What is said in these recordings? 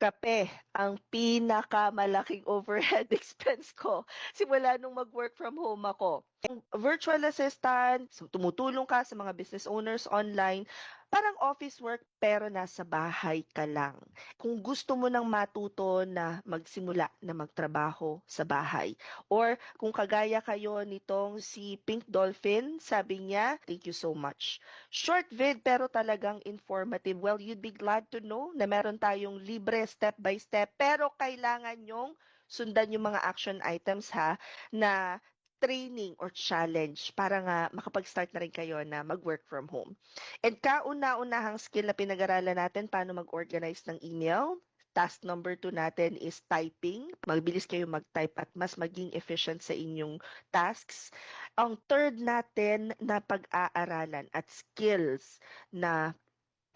Kape ang pinakamalaking overhead expense ko simula nung mag-work from home ako. Yung virtual assistant, tumutulong ka sa mga business owners online, parang office work pero nasa bahay ka lang. Kung gusto mo nang matuto na magsimula na magtrabaho sa bahay, or kung kagaya kayo nitong si Pink Dolphin, sabi niya, thank you so much. Short vid pero talagang informative. Well, you'd be glad to know na meron tayong libre step by step pero kailangan nyong sundan yung mga action items ha na training or challenge para nga makapag-start na rin kayo na mag-work from home. And kauna-unahang skill na pinag-aralan natin paano mag-organize ng email. Task number 2 natin is typing. Mabilis kayo mag-type at mas maging efficient sa inyong tasks. Ang third natin na pag-aaralan at skills na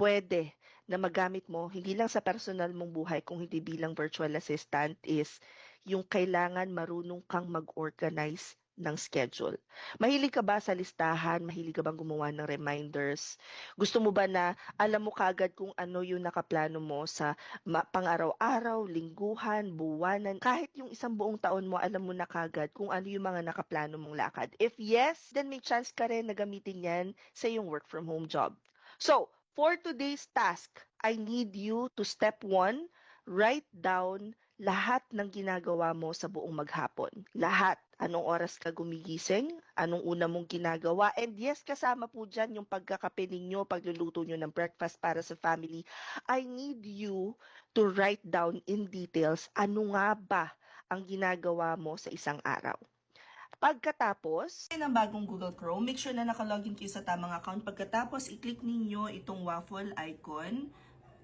pwede na magamit mo hindi lang sa personal mong buhay kung hindi bilang virtual assistant is yung kailangan marunong kang mag-organize ng schedule. Mahilig ka ba sa listahan? Mahilig ka bang gumawa ng reminders? Gusto mo ba na alam mo kagad kung ano yung nakaplano mo sa pang-araw-araw, lingguhan, buwanan? Kahit yung isang buong taon mo, alam mo na kagad kung ano yung mga nakaplano mong lakad. If yes, then may chance ka rin na gamitin yan sa yung work from home job. So, for today's task, I need you to step 1, write down lahat ng ginagawa mo sa buong maghapon. Lahat. Anong oras ka gumigising? Anong una mong ginagawa? And yes, kasama po dyan yung pagkakape ninyo, pagluluto nyo ng breakfast para sa family. I need you to write down in details ano nga ba ang ginagawa mo sa isang araw. Pagkatapos ng bagong Google Chrome, make sure na nakalogin kayo sa tamang account. Pagkatapos, i-click ninyo itong waffle icon,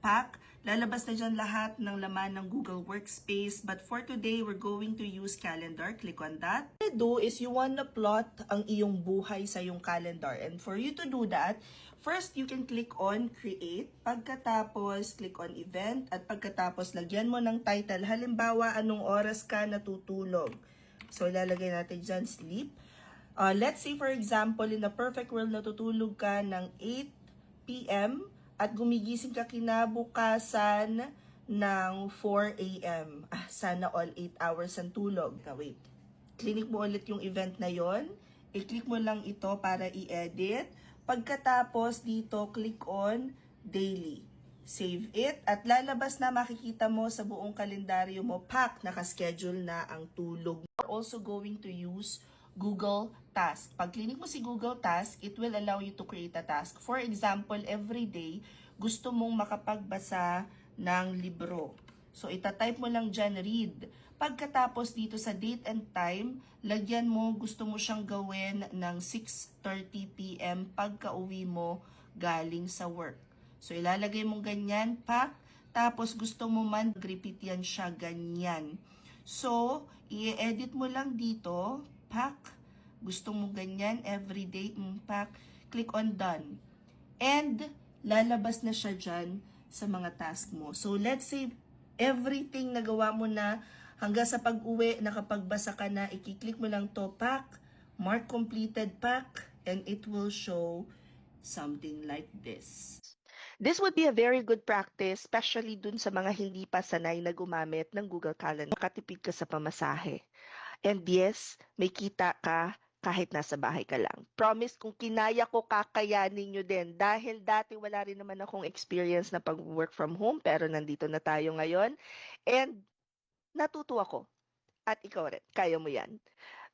pack. Lalabas na dyan lahat ng laman ng Google Workspace. But for today, we're going to use calendar. Click on that. What you do is you wanna plot ang iyong buhay sa iyong calendar. And for you to do that, first, you can click on create. Pagkatapos, click on event. At pagkatapos, lagyan mo ng title. Halimbawa, anong oras ka natutulog? So, ilalagay natin dyan, sleep. Let's say, for example, in the perfect world, natutulog ka ng 8 p.m. at gumigising ka kinabukasan ng 4 a.m. Sana all 8 hours ang tulog. Wait. Click mo ulit yung event na yon. I-click mo lang ito para i-edit. Pagkatapos dito, click on daily. Save it at lalabas na makikita mo sa buong kalendaryo mo, pack, nakaschedule na ang tulog. We're also going to use Google Task. Pag click mo si Google Task, it will allow you to create a task. For example, every day, gusto mong makapagbasa ng libro. So, itatype mo lang dyan, read. Pagkatapos dito sa date and time, lagyan mo, gusto mo siyang gawin ng 6:30 p.m. pagka-uwi mo galing sa work. So, ilalagay mo ganyan, pack. Tapos, gusto mo man, repeat yan siya, ganyan. So, i-edit mo lang dito, pack. Gusto mo ganyan, everyday, pack. Click on done. And, lalabas na siya dyan sa mga task mo. So, let's say, everything nagawa mo na, hanggang sa pag-uwi, nakapagbasa ka na, i-click mo lang to, pack, mark completed, pack, and it will show something like this. This would be a very good practice, especially dun sa mga hindi pa sanay na gumamit ng Google Calendar. Makatipid ka sa pamasahe. And yes, may kita ka kahit nasa bahay ka lang. Promise, kung kinaya ko, kakayanin nyo din. Dahil dati wala rin naman akong experience na pag-work from home, pero nandito na tayo ngayon. And natuto ako. At ikaw rin, kaya mo yan.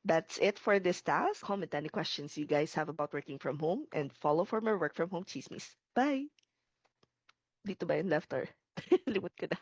That's it for this task. Comment any questions you guys have about working from home and follow for more work from home chismis. Bye! Dito ba yung left or? Limot ko na.